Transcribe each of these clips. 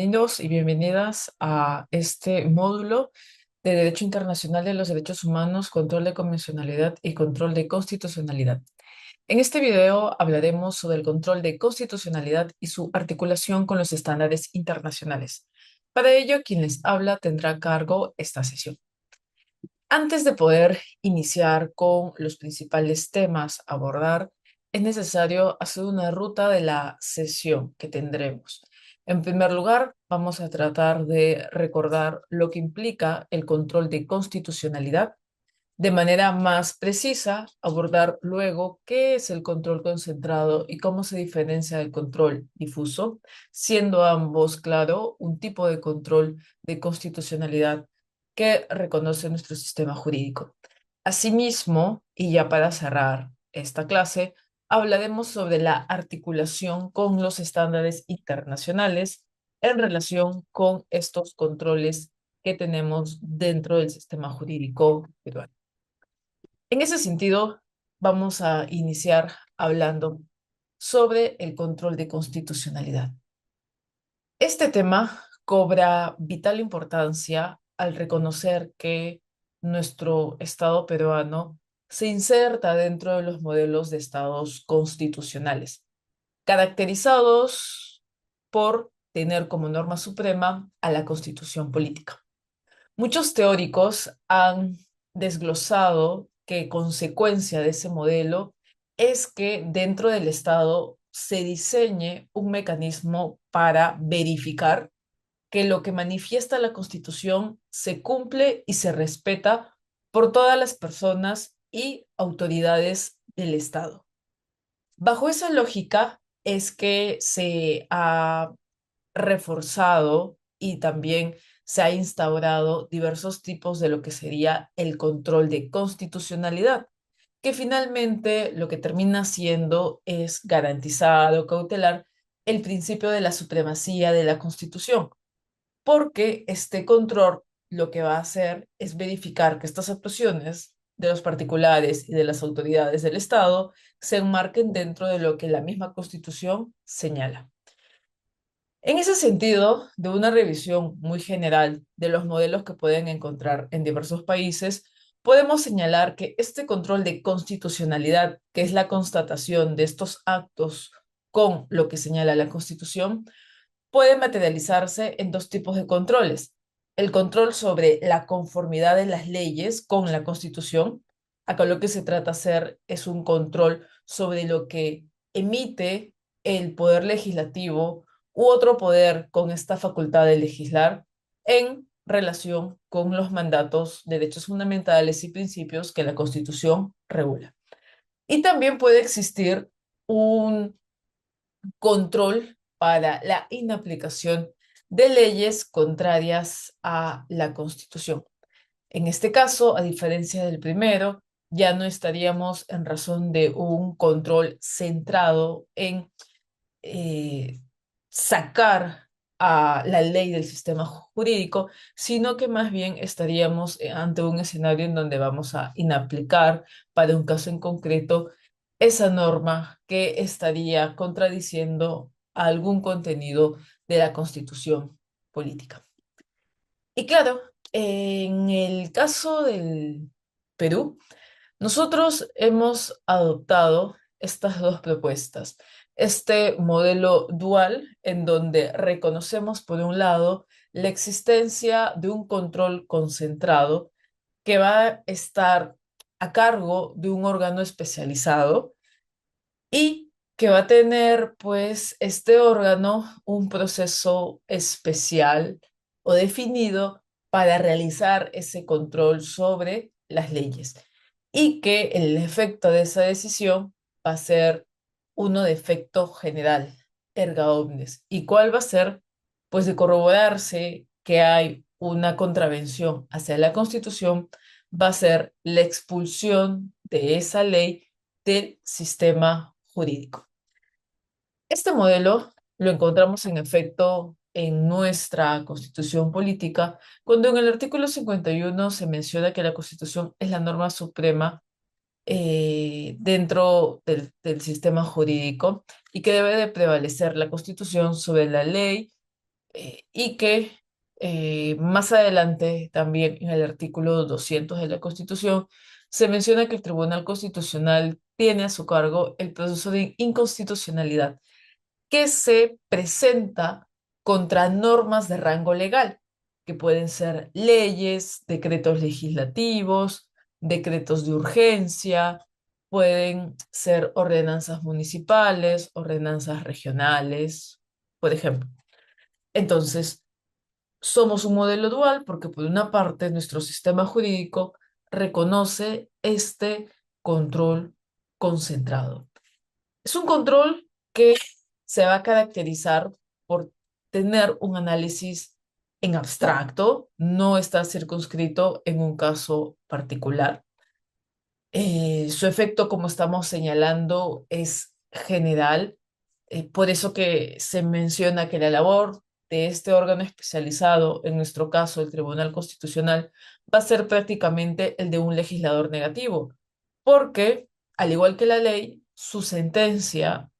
Bienvenidos y bienvenidas a este módulo de Derecho Internacional de los Derechos Humanos, Control de Convencionalidad y Control de Constitucionalidad. En este video hablaremos sobre el control de constitucionalidad y su articulación con los estándares internacionales. Para ello, quien les habla tendrá a cargo esta sesión. Antes de poder iniciar con los principales temas a abordar, es necesario hacer una ruta de la sesión que tendremos. En primer lugar, vamos a tratar de recordar lo que implica el control de constitucionalidad. De manera más precisa, abordar luego qué es el control concentrado y cómo se diferencia del control difuso, siendo ambos, claro, un tipo de control de constitucionalidad que reconoce nuestro sistema jurídico. Asimismo, y ya para cerrar esta clase, hablaremos sobre la articulación con los estándares internacionales en relación con estos controles que tenemos dentro del sistema jurídico peruano. En ese sentido, vamos a iniciar hablando sobre el control de constitucionalidad. Este tema cobra vital importancia al reconocer que nuestro Estado peruano se inserta dentro de los modelos de estados constitucionales, caracterizados por tener como norma suprema a la Constitución política. Muchos teóricos han desglosado que consecuencia de ese modelo es que dentro del Estado se diseñe un mecanismo para verificar que lo que manifiesta la Constitución se cumple y se respeta por todas las personas y autoridades del Estado. Bajo esa lógica es que se ha reforzado y también se ha instaurado diversos tipos de lo que sería el control de constitucionalidad, que finalmente lo que termina siendo es garantizar o cautelar el principio de la supremacía de la Constitución, porque este control lo que va a hacer es verificar que estas actuaciones de los particulares y de las autoridades del Estado se enmarquen dentro de lo que la misma Constitución señala. En ese sentido, de una revisión muy general de los modelos que pueden encontrar en diversos países, podemos señalar que este control de constitucionalidad, que es la constatación de estos actos con lo que señala la Constitución, puede materializarse en dos tipos de controles. El control sobre la conformidad de las leyes con la Constitución. Acá lo que se trata de hacer es un control sobre lo que emite el poder legislativo u otro poder con esta facultad de legislar en relación con los mandatos, derechos fundamentales y principios que la Constitución regula. Y también puede existir un control para la inaplicación de leyes contrarias a la Constitución. En este caso, a diferencia del primero, ya no estaríamos en razón de un control centrado en eh, sacar a la ley del sistema jurídico, sino que más bien estaríamos ante un escenario en donde vamos a inaplicar para un caso en concreto esa norma que estaría contradiciendo algún contenido de la Constitución política. Y claro, en el caso del Perú, nosotros hemos adoptado estas dos propuestas. Este modelo dual en donde reconocemos, por un lado, la existencia de un control concentrado que va a estar a cargo de un órgano especializado y que va a tener, pues, este órgano un proceso especial o definido para realizar ese control sobre las leyes y que el efecto de esa decisión va a ser uno de efecto general, erga omnes. ¿Y cuál va a ser? Pues de corroborarse que hay una contravención hacia la Constitución, va a ser la expulsión de esa ley del sistema jurídico. Este modelo lo encontramos en efecto en nuestra Constitución política, cuando en el artículo 51 se menciona que la Constitución es la norma suprema dentro del sistema jurídico y que debe de prevalecer la Constitución sobre la ley y que más adelante también en el artículo 200 de la Constitución se menciona que el Tribunal Constitucional tiene a su cargo el proceso de inconstitucionalidad que se presenta contra normas de rango legal, que pueden ser leyes, decretos legislativos, decretos de urgencia, pueden ser ordenanzas municipales, ordenanzas regionales, por ejemplo. Entonces, somos un modelo dual porque por una parte nuestro sistema jurídico reconoce este control concentrado. Es un control que se va a caracterizar por tener un análisis en abstracto, no está circunscrito en un caso particular. Su efecto, como estamos señalando, es general, por eso que se menciona que la labor de este órgano especializado, en nuestro caso el Tribunal Constitucional, va a ser prácticamente el de un legislador negativo, porque, al igual que la ley, su sentencia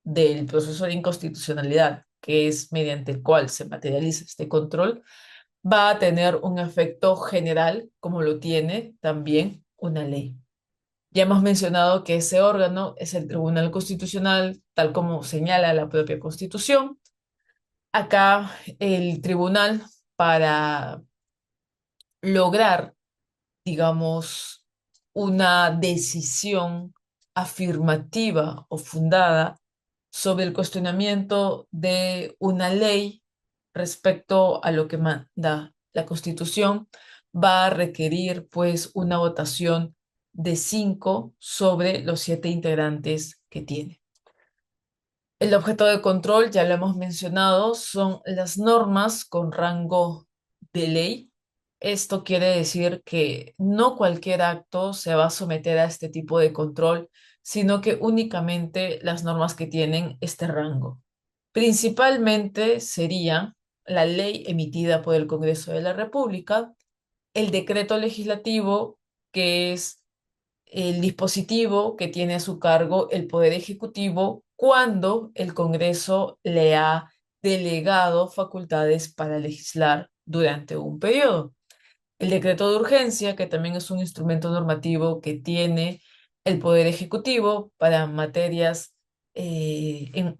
del proceso de inconstitucionalidad, que es mediante el cual se materializa este control, va a tener un efecto general, como lo tiene también una ley. Ya hemos mencionado que ese órgano es el Tribunal Constitucional, tal como señala la propia Constitución. Acá el tribunal, para lograr, digamos, una decisión afirmativa o fundada sobre el cuestionamiento de una ley respecto a lo que manda la Constitución, va a requerir pues una votación de 5 sobre los 7 integrantes que tiene. El objeto de control, ya lo hemos mencionado, son las normas con rango de ley. Esto quiere decir que no cualquier acto se va a someter a este tipo de control, sino que únicamente las normas que tienen este rango. Principalmente sería la ley emitida por el Congreso de la República, el decreto legislativo, que es el dispositivo que tiene a su cargo el Poder Ejecutivo cuando el Congreso le ha delegado facultades para legislar durante un periodo. El decreto de urgencia, que también es un instrumento normativo que tiene el Poder Ejecutivo para materias en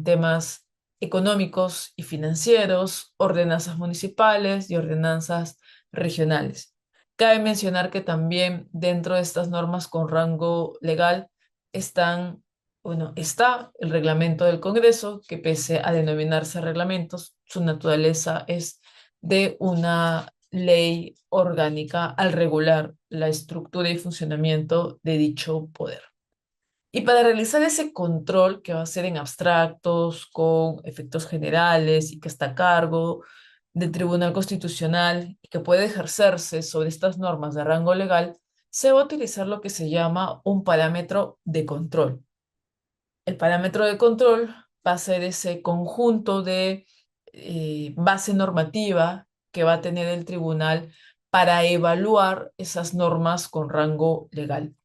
temas económicos y financieros, ordenanzas municipales y ordenanzas regionales. Cabe mencionar que también dentro de estas normas con rango legal está el reglamento del Congreso, que pese a denominarse reglamentos, su naturaleza es de una ley orgánica al regular la estructura y funcionamiento de dicho poder. Y para realizar ese control que va a ser en abstractos, con efectos generales y que está a cargo del Tribunal Constitucional y que puede ejercerse sobre estas normas de rango legal, se va a utilizar lo que se llama un parámetro de control. El parámetro de control va a ser ese conjunto de base normativa que va a tener el tribunal para evaluar esas normas con rango legal.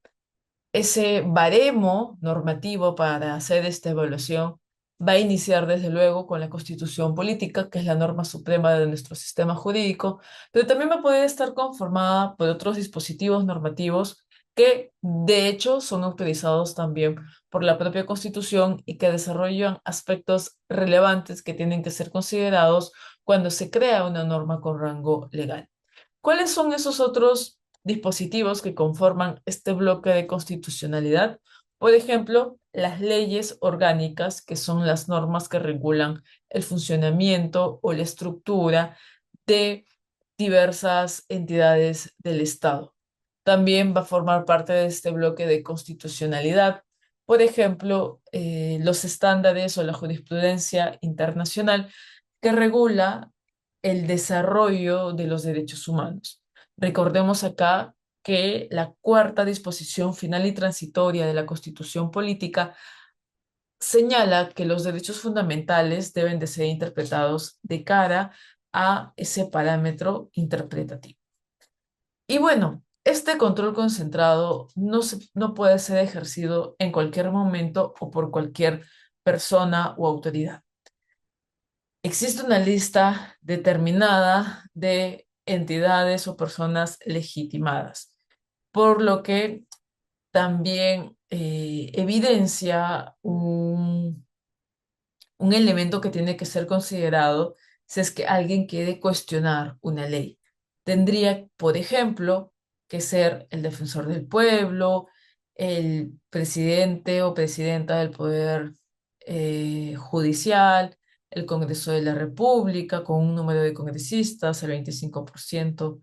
Ese baremo normativo para hacer esta evaluación va a iniciar desde luego con la Constitución Política, que es la norma suprema de nuestro sistema jurídico, pero también va a poder estar conformada por otros dispositivos normativos que de hecho son autorizados también por la propia Constitución y que desarrollan aspectos relevantes que tienen que ser considerados cuando se crea una norma con rango legal. ¿Cuáles son esos otros dispositivos que conforman este bloque de constitucionalidad? Por ejemplo, las leyes orgánicas, que son las normas que regulan el funcionamiento o la estructura de diversas entidades del Estado. También va a formar parte de este bloque de constitucionalidad, por ejemplo, los estándares o la jurisprudencia internacional que regula el desarrollo de los derechos humanos. Recordemos acá que la cuarta disposición final y transitoria de la Constitución Política señala que los derechos fundamentales deben de ser interpretados de cara a ese parámetro interpretativo. Y bueno, este control concentrado no puede ser ejercido en cualquier momento o por cualquier persona o autoridad. Existe una lista determinada de entidades o personas legitimadas, por lo que también evidencia un elemento que tiene que ser considerado si es que alguien quiere cuestionar una ley. Tendría, por ejemplo, que ser el defensor del pueblo, el presidente o presidenta del Poder Judicial, el Congreso de la República, con un número de congresistas, el 25%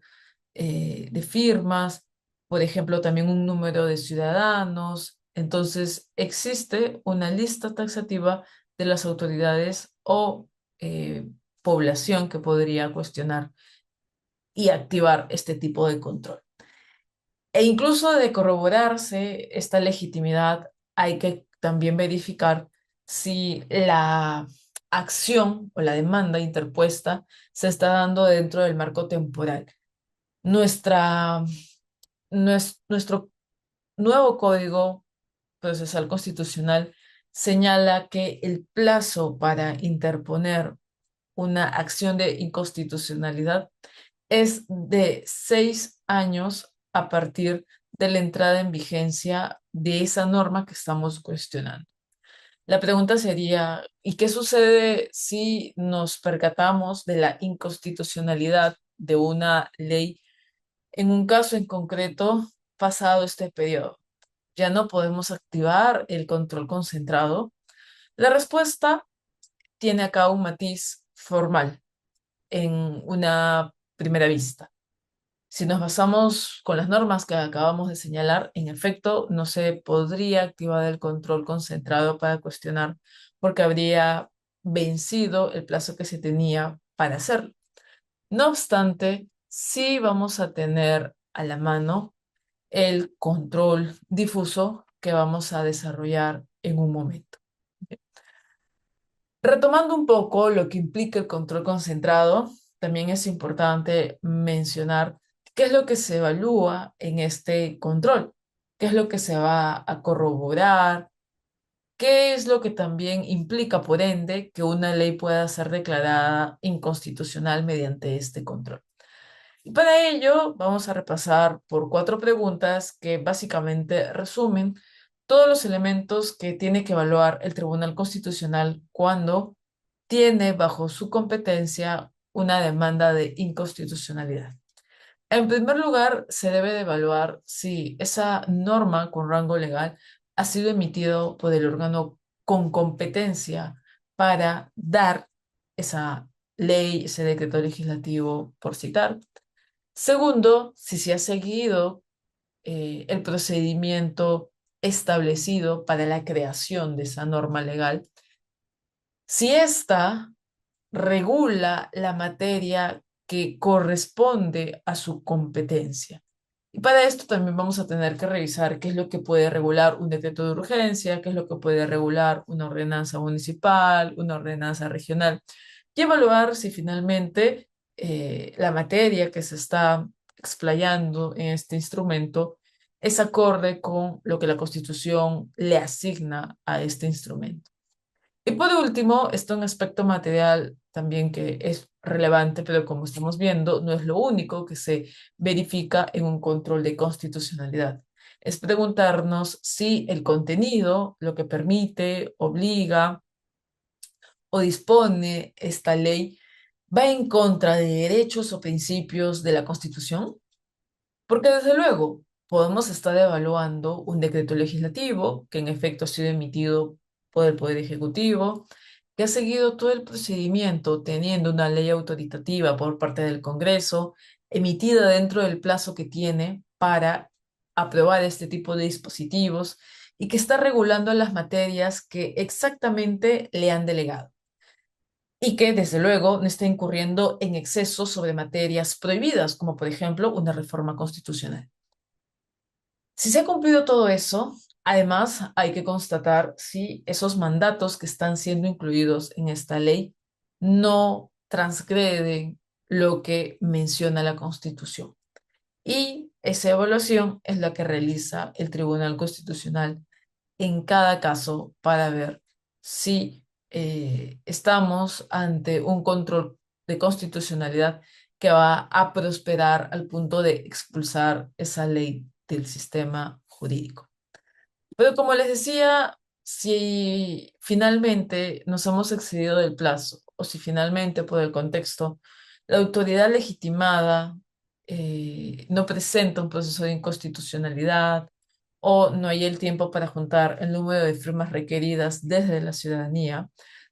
de firmas, por ejemplo, también un número de ciudadanos. Entonces, existe una lista taxativa de las autoridades o eh, población que podría cuestionar y activar este tipo de control. E incluso de corroborarse esta legitimidad, hay que también verificar si la acción o la demanda interpuesta se está dando dentro del marco temporal. Nuestra nuestro nuevo Código Procesal Constitucional señala que el plazo para interponer una acción de inconstitucionalidad es de 6 años a partir de la entrada en vigencia de esa norma que estamos cuestionando. La pregunta sería, ¿y qué sucede si nos percatamos de la inconstitucionalidad de una ley en un caso en concreto, pasado este periodo? ¿Ya no podemos activar el control concentrado? La respuesta tiene acá un matiz formal en una primera vista. Si nos basamos con las normas que acabamos de señalar, en efecto, no se podría activar el control concentrado para cuestionar porque habría vencido el plazo que se tenía para hacerlo. No obstante, sí vamos a tener a la mano el control difuso que vamos a desarrollar en un momento. Retomando un poco lo que implica el control concentrado, también es importante mencionar qué es lo que se evalúa en este control, qué es lo que se va a corroborar, qué es lo que también implica, por ende, que una ley pueda ser declarada inconstitucional mediante este control. Y para ello vamos a repasar por 4 preguntas que básicamente resumen todos los elementos que tiene que evaluar el Tribunal Constitucional cuando tiene bajo su competencia una demanda de inconstitucionalidad. En primer lugar, se debe de evaluar si esa norma con rango legal ha sido emitido por el órgano con competencia para dar esa ley, ese decreto legislativo, por citar. Segundo, si se ha seguido el procedimiento establecido para la creación de esa norma legal, si ésta regula la materia que corresponde a su competencia. Y para esto también vamos a tener que revisar qué es lo que puede regular un decreto de urgencia, qué es lo que puede regular una ordenanza municipal, una ordenanza regional, y evaluar si finalmente la materia que se está explayando en este instrumento es acorde con lo que la Constitución le asigna a este instrumento. Y por último, está un aspecto material también que es relevante, pero como estamos viendo, no es lo único que se verifica en un control de constitucionalidad. Es preguntarnos si el contenido, lo que permite, obliga o dispone esta ley, va en contra de derechos o principios de la Constitución. Porque desde luego podemos estar evaluando un decreto legislativo que en efecto ha sido emitido por el Poder Ejecutivo, que ha seguido todo el procedimiento teniendo una ley autoritativa por parte del Congreso, emitida dentro del plazo que tiene para aprobar este tipo de dispositivos y que está regulando las materias que exactamente le han delegado y que desde luego no está incurriendo en excesos sobre materias prohibidas, como por ejemplo una reforma constitucional. Si se ha cumplido todo eso, además hay que constatar si esos mandatos que están siendo incluidos en esta ley no transgreden lo que menciona la Constitución. Y esa evaluación es la que realiza el Tribunal Constitucional en cada caso para ver si estamos ante un control de constitucionalidad que va a prosperar al punto de expulsar esa ley del sistema jurídico. Pero como les decía, si finalmente nos hemos excedido del plazo o si finalmente por el contexto la autoridad legitimada no presenta un proceso de inconstitucionalidad o no hay el tiempo para juntar el número de firmas requeridas desde la ciudadanía,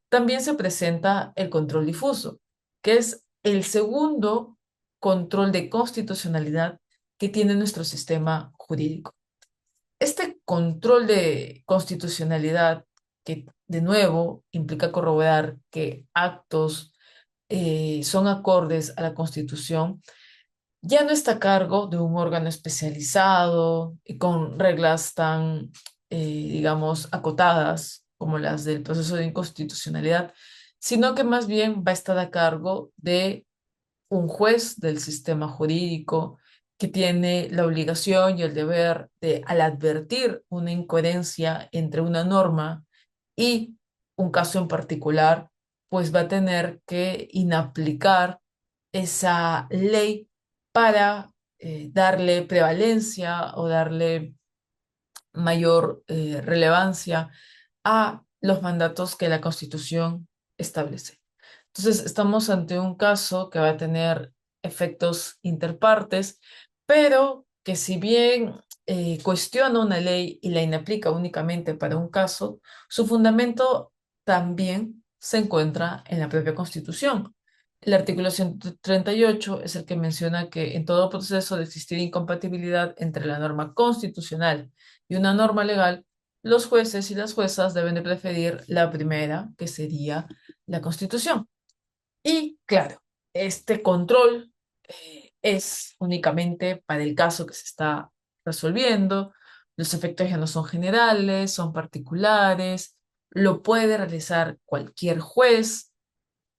también se presenta el control difuso, que es el segundo control de constitucionalidad que tiene nuestro sistema jurídico. Este control de constitucionalidad, que de nuevo implica corroborar que actos son acordes a la Constitución, ya no está a cargo de un órgano especializado y con reglas tan, digamos, acotadas como las del proceso de inconstitucionalidad, sino que más bien va a estar a cargo de un juez del sistema jurídico que tiene la obligación y el deber de, al advertir una incoherencia entre una norma y un caso en particular, pues va a tener que inaplicar esa ley para darle prevalencia o darle mayor relevancia a los mandatos que la Constitución establece. Entonces, estamos ante un caso que va a tener efectos interpartes, pero que si bien cuestiona una ley y la inaplica únicamente para un caso, su fundamento también se encuentra en la propia Constitución. El artículo 138 es el que menciona que en todo proceso de existir incompatibilidad entre la norma constitucional y una norma legal, los jueces y las juezas deben de preferir la primera, que sería la Constitución. Y claro, este control es únicamente para el caso que se está resolviendo. Los efectos ya no son generales, son particulares. Lo puede realizar cualquier juez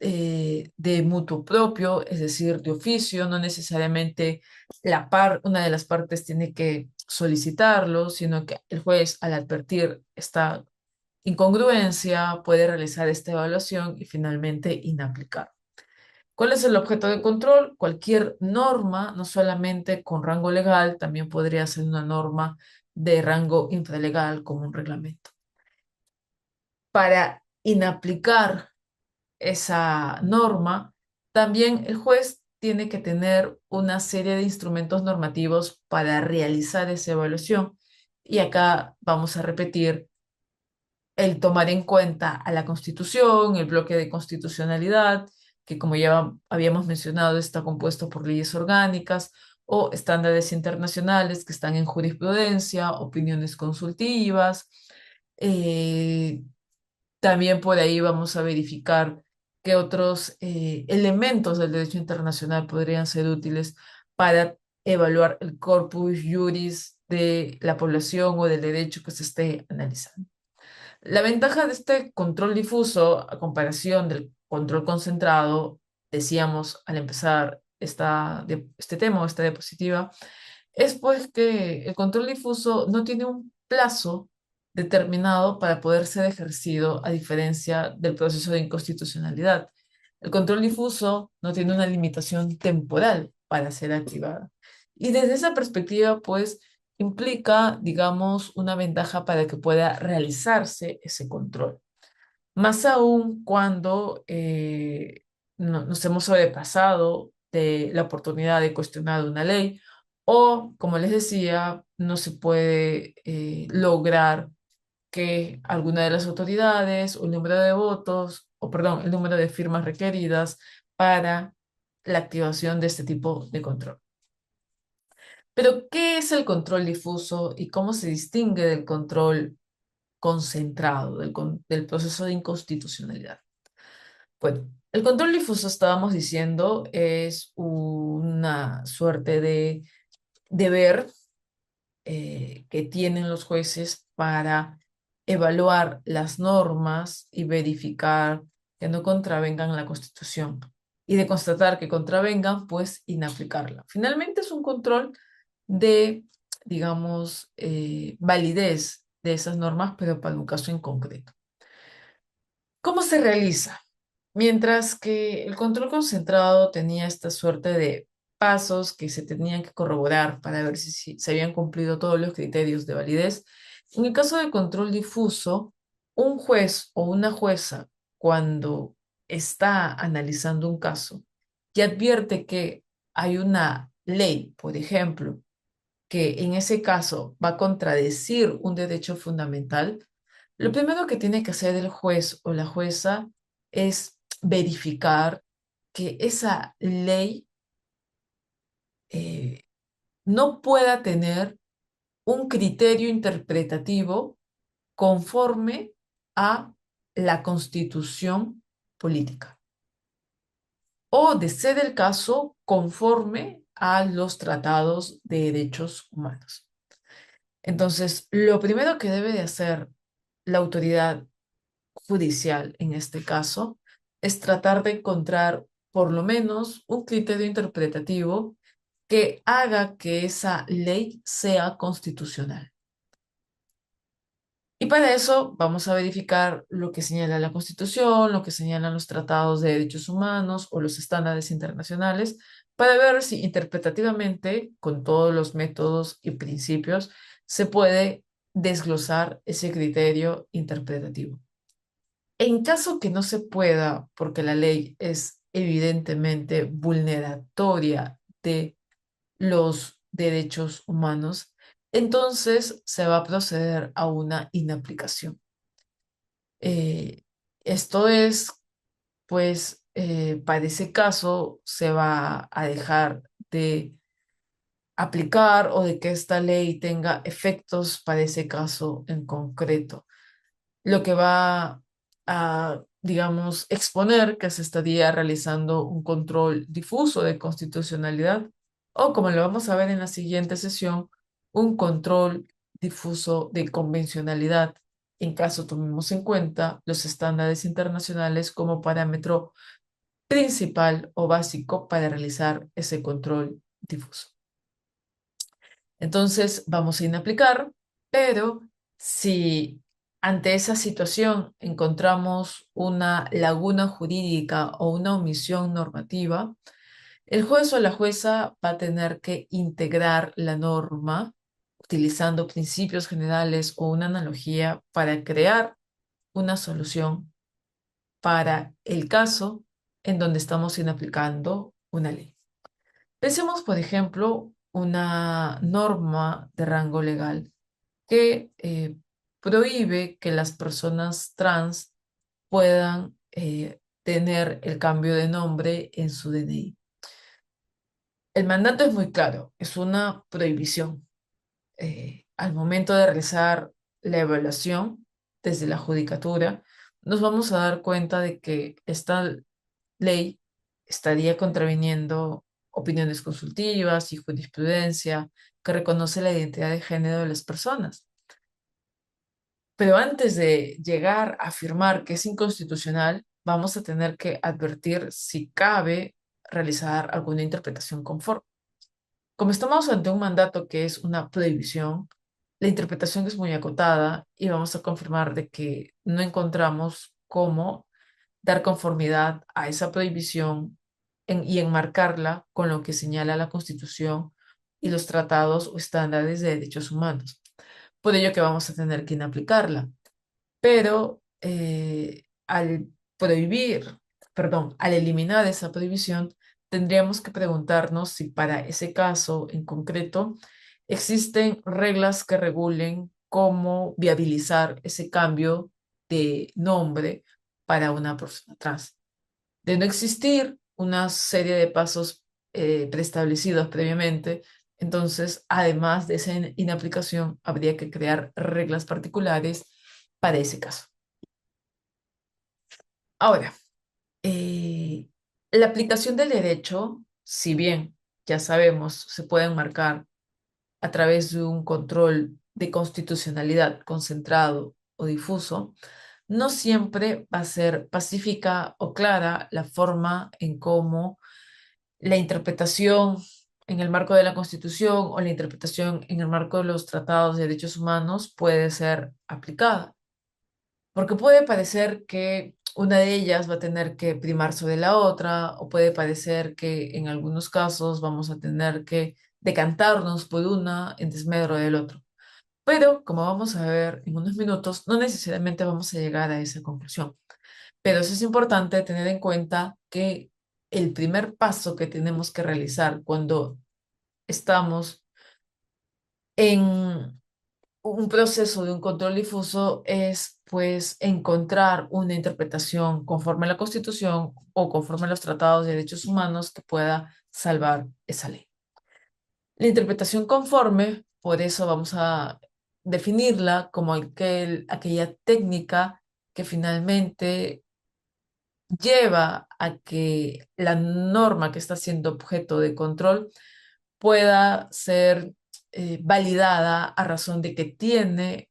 de mutuo propio, es decir, de oficio. No necesariamente una de las partes tiene que solicitarlo, sino que el juez, al advertir esta incongruencia, puede realizar esta evaluación y finalmente inaplicar. ¿Cuál es el objeto de control? Cualquier norma, no solamente con rango legal, también podría ser una norma de rango infralegal como un reglamento. Para inaplicar esa norma, también el juez tiene que tener una serie de instrumentos normativos para realizar esa evaluación. Y acá vamos a repetir el tomar en cuenta a la Constitución, el bloque de constitucionalidad, que como ya habíamos mencionado está compuesto por leyes orgánicas o estándares internacionales que están en jurisprudencia, opiniones consultivas. Eh, También por ahí vamos a verificar qué otros elementos del derecho internacional podrían ser útiles para evaluar el corpus juris de la población o del derecho que se esté analizando. La ventaja de este control difuso a comparación del control concentrado, decíamos al empezar este tema o esta diapositiva, es pues que el control difuso no tiene un plazo determinado para poder ser ejercido a diferencia del proceso de inconstitucionalidad. El control difuso no tiene una limitación temporal para ser activada. Y desde esa perspectiva, pues, implica, digamos, una ventaja para que pueda realizarse ese control. Más aún cuando nos hemos sobrepasado de la oportunidad de cuestionar una ley o, como les decía, no se puede lograr que alguna de las autoridades o el número de votos, o perdón, el número de firmas requeridas para la activación de este tipo de control. Pero, ¿qué es el control difuso y cómo se distingue del control concentrado, del proceso de inconstitucionalidad? Bueno, el control difuso, estábamos diciendo, es una suerte de deber que tienen los jueces para evaluar las normas y verificar que no contravengan la Constitución. Y de constatar que contravengan, pues inaplicarla. Finalmente es un control de, digamos, validez de esas normas, pero para un caso en concreto. ¿Cómo se realiza? Mientras que el control concentrado tenía esta suerte de pasos que se tenían que corroborar para ver si se habían cumplido todos los criterios de validez, en el caso de control difuso, un juez o una jueza, cuando está analizando un caso y advierte que hay una ley, por ejemplo, que en ese caso va a contradecir un derecho fundamental, lo primero que tiene que hacer el juez o la jueza es verificar que esa ley eh, no pueda tener un criterio interpretativo conforme a la constitución política o, de ser el caso, conforme a los tratados de derechos humanos. Entonces, lo primero que debe de hacer la autoridad judicial en este caso es tratar de encontrar por lo menos un criterio interpretativo que haga que esa ley sea constitucional. Y para eso vamos a verificar lo que señala la Constitución, lo que señalan los tratados de derechos humanos o los estándares internacionales, para ver si interpretativamente, con todos los métodos y principios, se puede desglosar ese criterio interpretativo. En caso que no se pueda, porque la ley es evidentemente vulneratoria de los derechos humanos, entonces se va a proceder a una inaplicación. Eh, Esto es, pues, para ese caso se va a dejar de aplicar o de que esta ley tenga efectos para ese caso en concreto, lo que va a, digamos, exponer que se estaría realizando un control difuso de constitucionalidad o, como lo vamos a ver en la siguiente sesión, un control difuso de convencionalidad, en caso tomemos en cuenta los estándares internacionales como parámetro principal o básico para realizar ese control difuso. Entonces vamos a inaplicar, pero si ante esa situación encontramos una laguna jurídica o una omisión normativa, el juez o la jueza va a tener que integrar la norma utilizando principios generales o una analogía para crear una solución para el caso en donde estamos inaplicando una ley. Pensemos, por ejemplo, una norma de rango legal que prohíbe que las personas trans puedan tener el cambio de nombre en su DNI. El mandato es muy claro, es una prohibición. Al momento de realizar la evaluación desde la judicatura, nos vamos a dar cuenta de que esta ley estaría contraviniendo opiniones consultivas y jurisprudencia que reconoce la identidad de género de las personas. Pero antes de llegar a afirmar que es inconstitucional, vamos a tener que advertir si cabe realizar alguna interpretación conforme. Como estamos ante un mandato que es una prohibición, la interpretación es muy acotada y vamos a confirmar de que no encontramos cómo dar conformidad a esa prohibición y enmarcarla con lo que señala la Constitución y los tratados o estándares de derechos humanos. Por ello que vamos a tener que inaplicarla. Pero al prohibir, perdón, al eliminar esa prohibición, tendríamos que preguntarnos si para ese caso en concreto existen reglas que regulen cómo viabilizar ese cambio de nombre para una persona trans. De no existir una serie de pasos preestablecidos previamente, entonces, además de esa inaplicación, habría que crear reglas particulares para ese caso. Ahora, eh, la aplicación del derecho, si bien ya sabemos, se puede enmarcar a través de un control de constitucionalidad concentrado o difuso, no siempre va a ser pacífica o clara la forma en cómo la interpretación en el marco de la Constitución o la interpretación en el marco de los tratados de derechos humanos puede ser aplicada. Porque puede parecer que una de ellas va a tener que primar sobre la otra, o puede parecer que en algunos casos vamos a tener que decantarnos por una en desmedro del otro. Pero, como vamos a ver en unos minutos, no necesariamente vamos a llegar a esa conclusión. Pero eso es importante tener en cuenta que el primer paso que tenemos que realizar cuando estamos en un proceso de un control difuso es, pues, encontrar una interpretación conforme a la Constitución o conforme a los tratados de derechos humanos que pueda salvar esa ley. La interpretación conforme, por eso vamos a definirla como aquella técnica que finalmente lleva a que la norma que está siendo objeto de control pueda ser validada a razón de que tiene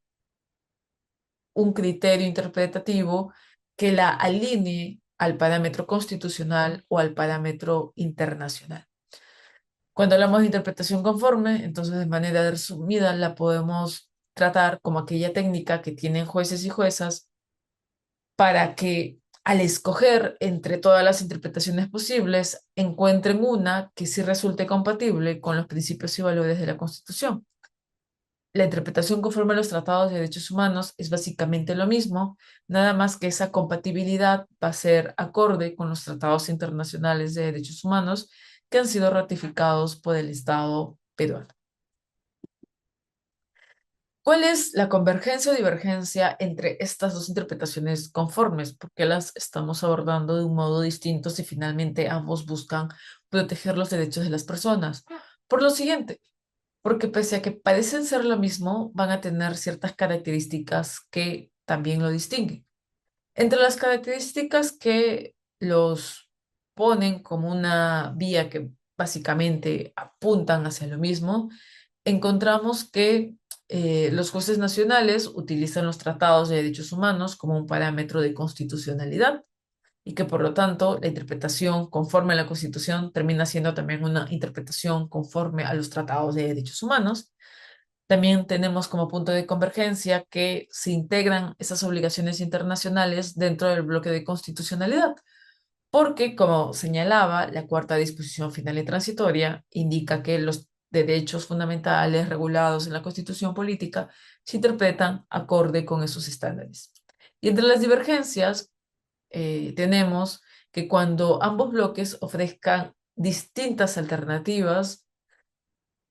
un criterio interpretativo que la alinee al parámetro constitucional o al parámetro internacional. Cuando hablamos de interpretación conforme, entonces de manera resumida la podemos tratar como aquella técnica que tienen jueces y juezas para que al escoger entre todas las interpretaciones posibles encuentren una que sí resulte compatible con los principios y valores de la Constitución. La interpretación conforme a los tratados de derechos humanos es básicamente lo mismo, nada más que esa compatibilidad va a ser acorde con los tratados internacionales de derechos humanos que han sido ratificados por el Estado peruano. ¿Cuál es la convergencia o divergencia entre estas dos interpretaciones conformes? ¿Por qué las estamos abordando de un modo distinto si finalmente ambos buscan proteger los derechos de las personas? Por lo siguiente, porque pese a que parecen ser lo mismo, van a tener ciertas características que también lo distinguen. Entre las características que los ponen como una vía que básicamente apuntan hacia lo mismo, encontramos que los jueces nacionales utilizan los tratados de derechos humanos como un parámetro de constitucionalidad y que por lo tanto la interpretación conforme a la Constitución termina siendo también una interpretación conforme a los tratados de derechos humanos. También tenemos como punto de convergencia que se integran esas obligaciones internacionales dentro del bloque de constitucionalidad, porque, como señalaba, la cuarta disposición final y transitoria indica que los derechos fundamentales regulados en la Constitución política se interpretan acorde con esos estándares. Y entre las divergencias, tenemos que cuando ambos bloques ofrezcan distintas alternativas,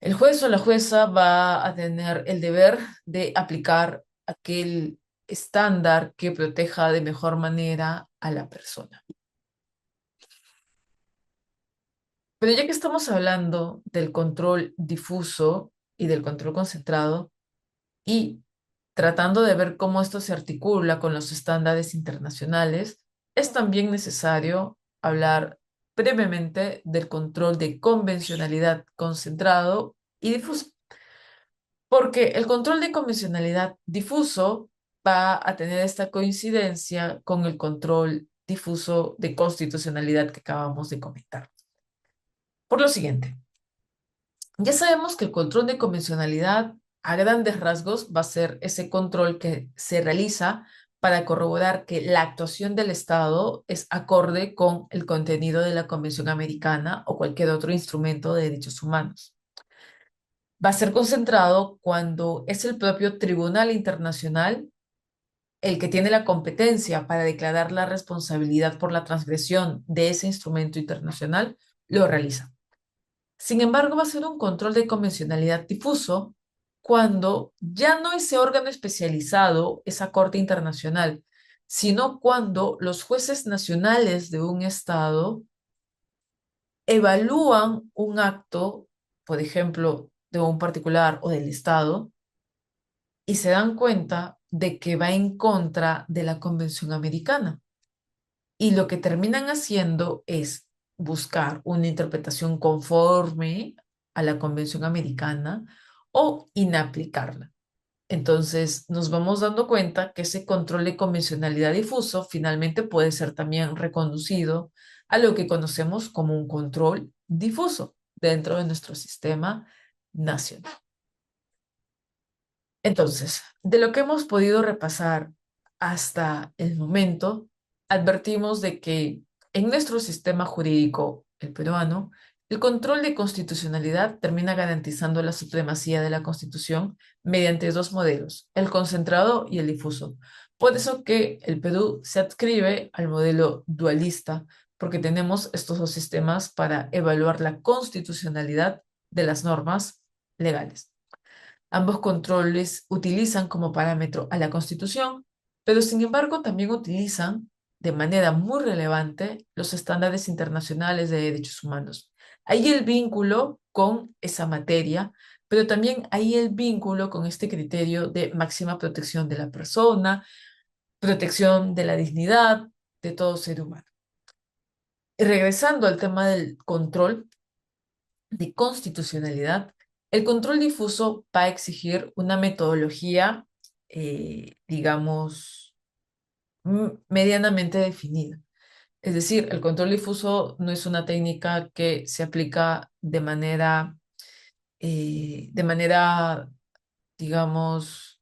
el juez o la jueza va a tener el deber de aplicar aquel estándar que proteja de mejor manera a la persona. Pero ya que estamos hablando del control difuso y del control concentrado y tratando de ver cómo esto se articula con los estándares internacionales, es también necesario hablar brevemente del control de convencionalidad concentrado y difuso. Porque el control de convencionalidad difuso va a tener esta coincidencia con el control difuso de constitucionalidad que acabamos de comentar. Por lo siguiente, ya sabemos que el control de convencionalidad a grandes rasgos va a ser ese control que se realiza para corroborar que la actuación del Estado es acorde con el contenido de la Convención Americana o cualquier otro instrumento de derechos humanos. Va a ser concentrado cuando es el propio Tribunal Internacional el que tiene la competencia para declarar la responsabilidad por la transgresión de ese instrumento internacional, lo realiza. Sin embargo, va a ser un control de convencionalidad difuso cuando ya no ese órgano especializado, esa Corte Internacional, sino cuando los jueces nacionales de un Estado evalúan un acto, por ejemplo, de un particular o del Estado, y se dan cuenta de que va en contra de la Convención Americana. Y lo que terminan haciendo es buscar una interpretación conforme a la Convención Americana o inaplicarla. Entonces, nos vamos dando cuenta que ese control de convencionalidad difuso finalmente puede ser también reconducido a lo que conocemos como un control difuso dentro de nuestro sistema nacional. Entonces, de lo que hemos podido repasar hasta el momento, advertimos de que en nuestro sistema jurídico, el peruano, el control de constitucionalidad termina garantizando la supremacía de la Constitución mediante dos modelos, el concentrado y el difuso. Por eso que el Perú se adscribe al modelo dualista, porque tenemos estos dos sistemas para evaluar la constitucionalidad de las normas legales. Ambos controles utilizan como parámetro a la Constitución, pero sin embargo también utilizan de manera muy relevante los estándares internacionales de derechos humanos. Hay el vínculo con esa materia, pero también hay el vínculo con este criterio de máxima protección de la persona, protección de la dignidad de todo ser humano. Y regresando al tema del control de constitucionalidad, el control difuso va a exigir una metodología, digamos, medianamente definida. Es decir, el control difuso no es una técnica que se aplica de manera, digamos,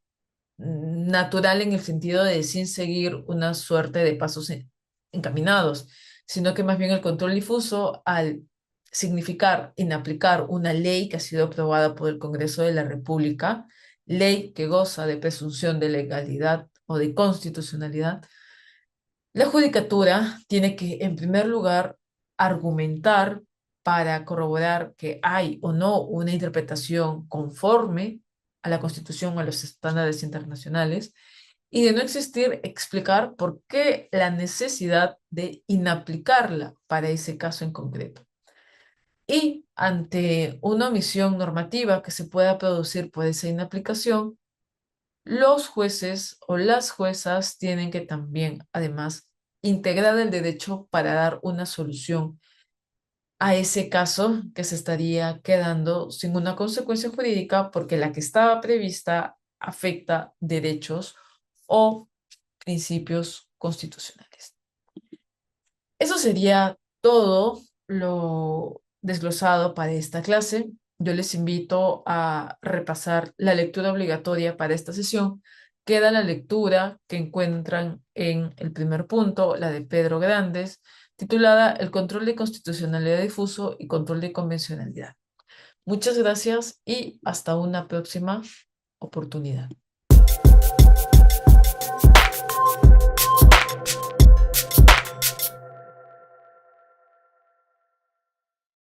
natural en el sentido de sin seguir una suerte de pasos encaminados, sino que más bien el control difuso, al significar inaplicar una ley que ha sido aprobada por el Congreso de la República, ley que goza de presunción de legalidad o de constitucionalidad, la judicatura tiene que, en primer lugar, argumentar para corroborar que hay o no una interpretación conforme a la Constitución o a los estándares internacionales, y de no existir, explicar por qué la necesidad de inaplicarla para ese caso en concreto. Y ante una omisión normativa que se pueda producir por esa inaplicación, los jueces o las juezas tienen que también, además, integrar el derecho para dar una solución a ese caso que se estaría quedando sin una consecuencia jurídica porque la que estaba prevista afecta derechos o principios constitucionales. Eso sería todo lo desglosado para esta clase. Yo les invito a repasar la lectura obligatoria para esta sesión. Queda la lectura que encuentran en el primer punto, la de Pedro Grandes, titulada El control de constitucionalidad difuso y control de convencionalidad. Muchas gracias y hasta una próxima oportunidad.